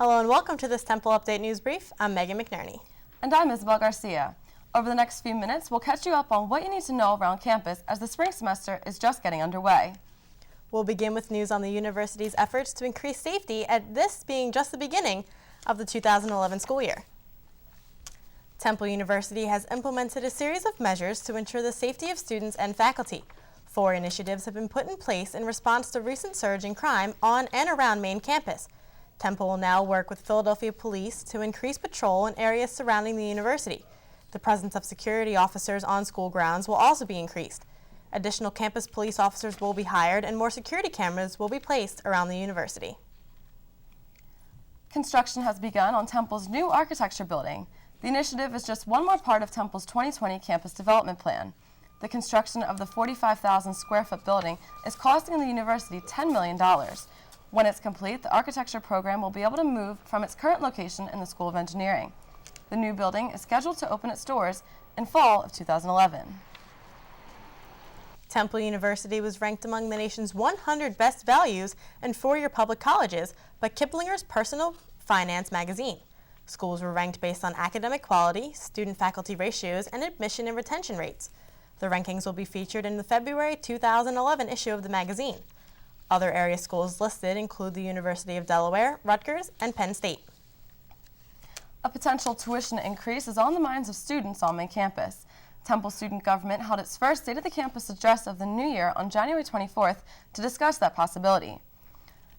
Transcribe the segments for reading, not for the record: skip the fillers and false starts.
Hello and welcome to this Temple Update News Brief. I'm Megan McNerney. And I'm Isabel Garcia. Over the next few minutes, we'll catch you up on what you need to know around campus as the spring semester is just getting underway. We'll begin with news on the university's efforts to increase safety, at this being just the beginning of the 2011 school year. Temple University has implemented a series of measures to ensure the safety of students and faculty. 4 initiatives have been put in place in response to recent surge in crime on and around main campus. Temple will now work with Philadelphia police to increase patrol in areas surrounding the university. The presence of security officers on school grounds will also be increased. Additional campus police officers will be hired and more security cameras will be placed around the university. Construction has begun on Temple's new architecture building. The initiative is just one more part of Temple's 2020 campus development plan. The construction of the 45,000 square foot building is costing the university $10 million. When it's complete, the architecture program will be able to move from its current location in the School of Engineering. The new building is scheduled to open its doors in fall of 2011. Temple University was ranked among the nation's 100 best values and four-year public colleges by Kiplinger's Personal Finance magazine. Schools were ranked based on academic quality, student-faculty ratios, and admission and retention rates. The rankings will be featured in the February 2011 issue of the magazine. Other area schools listed include the University of Delaware, Rutgers, and Penn State. A potential tuition increase is on the minds of students on main campus. Temple student government held its first State of the Campus address of the new year on January 24th to discuss that possibility.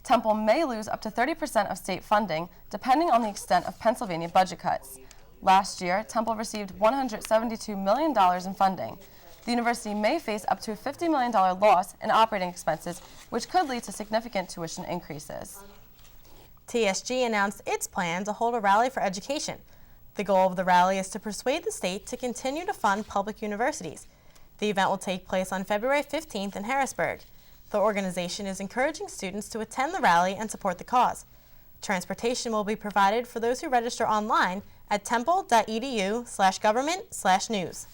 Temple may lose up to 30% of state funding, depending on the extent of Pennsylvania budget cuts. Last year, Temple received $172 million in funding. The university may face up to a $50 million loss in operating expenses, which could lead to significant tuition increases. TSG announced its plan to hold a rally for education. The goal of the rally is to persuade the state to continue to fund public universities. The event will take place on February 15th in Harrisburg. The organization is encouraging students to attend the rally and support the cause. Transportation will be provided for those who register online at temple.edu/government/news.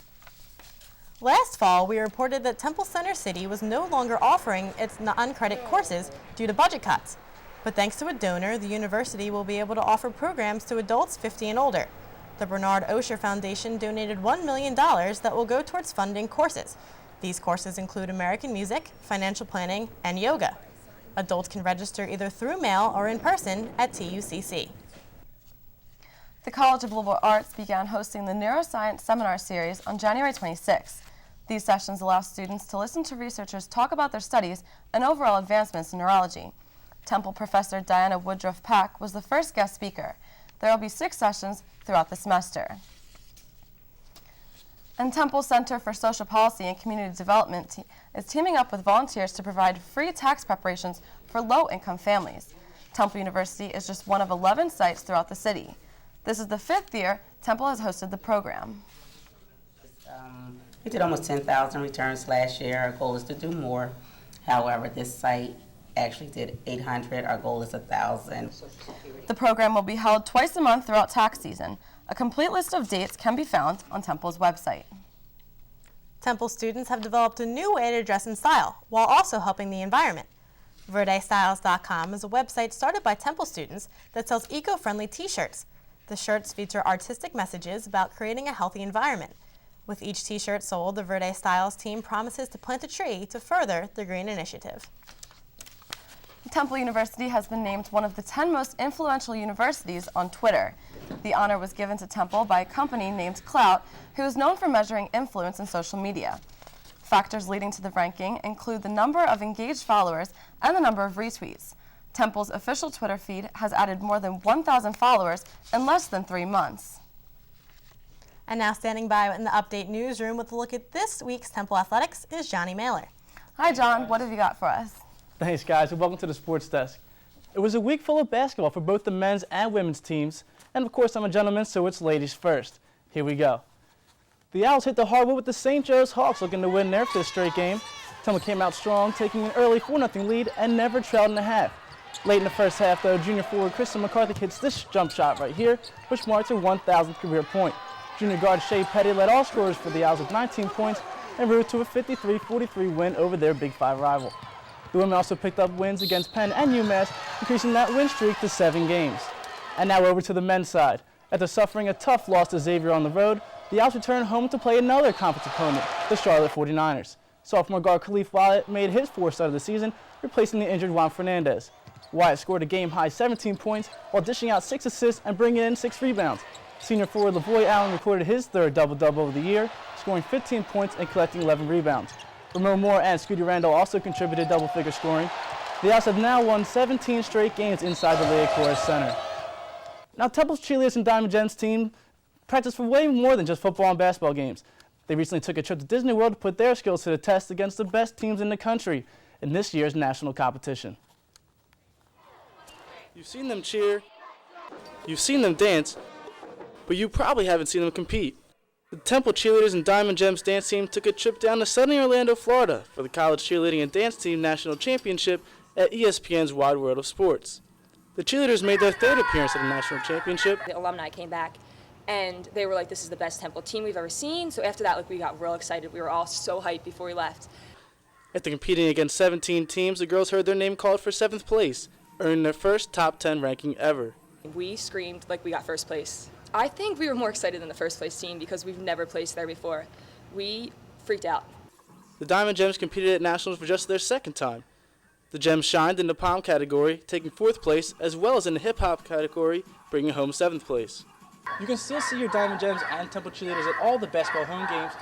Last fall, we reported that Temple Center City was no longer offering its non-credit courses due to budget cuts. But thanks to a donor, the university will be able to offer programs to adults 50 and older. The Bernard Osher Foundation donated $1 million that will go towards funding courses. These courses include American music, financial planning, and yoga. Adults can register either through mail or in person at TUCC. The College of Liberal Arts began hosting the Neuroscience Seminar Series on January 26. These sessions allow students to listen to researchers talk about their studies and overall advancements in neurology. Temple professor Diana Woodruff Pack was the first guest speaker. There will be 6 sessions throughout the semester. And Temple Center for Social Policy and Community Development is teaming up with volunteers to provide free tax preparations for low-income families. Temple University is just one of 11 sites throughout the city. This is the 5th year Temple has hosted the program. We did almost 10,000 returns last year. Our goal is to do more. However, this site actually did 800. Our goal is 1,000. The program will be held twice a month throughout tax season. A complete list of dates can be found on Temple's website. Temple students have developed a new way to dress in style while also helping the environment. VerdeStyles.com is a website started by Temple students that sells eco-friendly t-shirts. The shirts feature artistic messages about creating a healthy environment. With each t-shirt sold, the Verde Styles team promises to plant a tree to further the green initiative. Temple University has been named one of the 10 most influential universities on Twitter. The honor was given to Temple by a company named Clout, who is known for measuring influence in social media. Factors leading to the ranking include the number of engaged followers and the number of retweets. Temple's official Twitter feed has added more than 1,000 followers in less than 3 months. And now standing by in the Update newsroom with a look at this week's Temple Athletics is Johnny Mailer. Hi, John. What have you got for us? Thanks, guys, and welcome to the Sports Desk. It was a week full of basketball for both the men's and women's teams, and of course I'm a gentleman, so it's ladies first. Here we go. The Owls hit the hardwood with the St. Joe's Hawks looking to win their 5th straight game. Temple came out strong, taking an early 4-0 lead and never trailed in a half. Late in the first half, though, junior forward Kristen McCarthy hits this jump shot right here, which marks her 1,000th career point. Junior guard Shea Petty led all scorers for the Owls with 19 points and rose to a 53-43 win over their Big Five rival. The women also picked up wins against Penn and UMass, increasing that win streak to 7 games. And now over to the men's side. After suffering a tough loss to Xavier on the road, the Owls return home to play another conference opponent, the Charlotte 49ers. Sophomore guard Khalif Wyatt made his fourth start of the season, replacing the injured Juan Fernandez. Wyatt scored a game-high 17 points while dishing out 6 assists and bringing in 6 rebounds. Senior forward Lavoy Allen recorded his third double-double of the year, scoring 15 points and collecting 11 rebounds. Ramon Moore and Scooty Randall also contributed double-figure scoring. The Owls have now won 17 straight games inside the Leah Corres Center. Now, Temple's cheerleaders and Diamond Gems team practice for way more than just football and basketball games. They recently took a trip to Disney World to put their skills to the test against the best teams in the country in this year's national competition. You've seen them cheer, you've seen them dance, but you probably haven't seen them compete. The Temple cheerleaders and Diamond Gems dance team took a trip down to sunny Orlando, Florida for the College Cheerleading and Dance Team National Championship at ESPN's Wide World of Sports. The cheerleaders made their third appearance at the national championship. The alumni came back and they were like, this is the best Temple team we've ever seen. So after that, we got real excited. We were all so hyped before we left. After competing against 17 teams, the girls heard their name called for 7th place, earning their first top 10 ranking ever. We screamed like we got first place. I think we were more excited than the first place team because we've never placed there before. We freaked out. The Diamond Gems competed at nationals for just their second time. The Gems shined in the pom category, taking 4th place, as well as in the hip-hop category, bringing home 7th place. You can still see your Diamond Gems and Temple cheerleaders at all the basketball home games.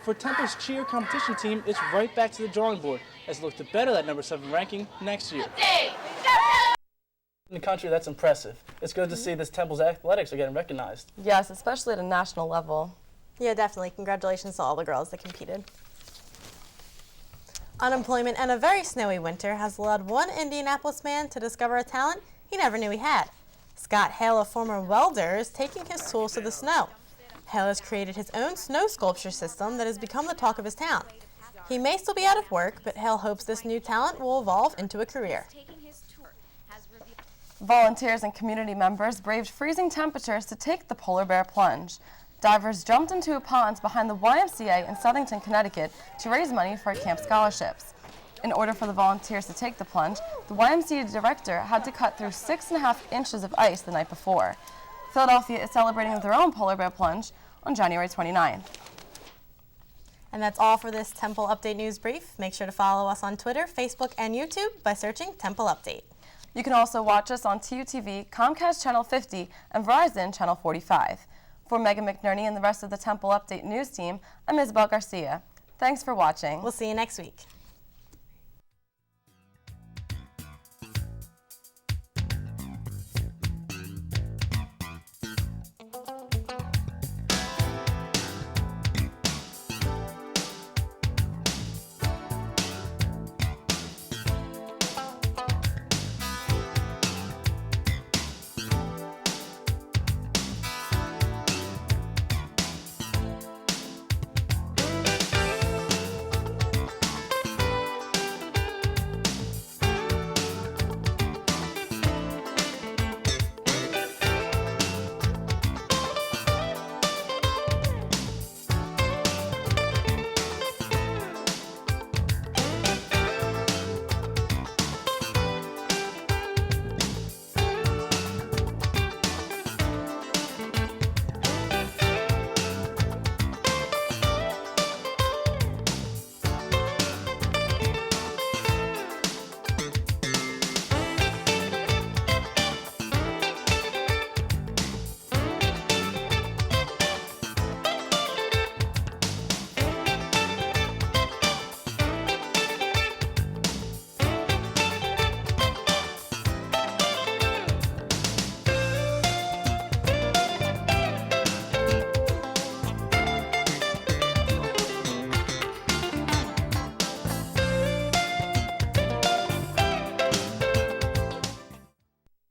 For Temple's cheer competition team, it's right back to the drawing board as they look to better that number 7 ranking next year. In the country, that's impressive. It's good to see this Temple's athletics are getting recognized. Yes, especially at a national level. Yeah, definitely. Congratulations to all the girls that competed. Unemployment and a very snowy winter has led one Indianapolis man to discover a talent he never knew he had. Scott Hale, a former welder, is taking his tools to the snow. Hale has created his own snow sculpture system that has become the talk of his town. He may still be out of work, but Hale hopes this new talent will evolve into a career. Volunteers and community members braved freezing temperatures to take the polar bear plunge. Divers jumped into a pond behind the YMCA in Southington, Connecticut to raise money for camp scholarships. In order for the volunteers to take the plunge, the YMCA director had to cut through 6.5 inches of ice the night before. Philadelphia is celebrating their own polar bear plunge on January 29th. And that's all for this Temple Update News Brief. Make sure to follow us on Twitter, Facebook, and YouTube by searching Temple Update. You can also watch us on TUTV, Comcast Channel 50, and Verizon Channel 45. For Megan McNerney and the rest of the Temple Update News team, I'm Isabel Garcia. Thanks for watching. We'll see you next week.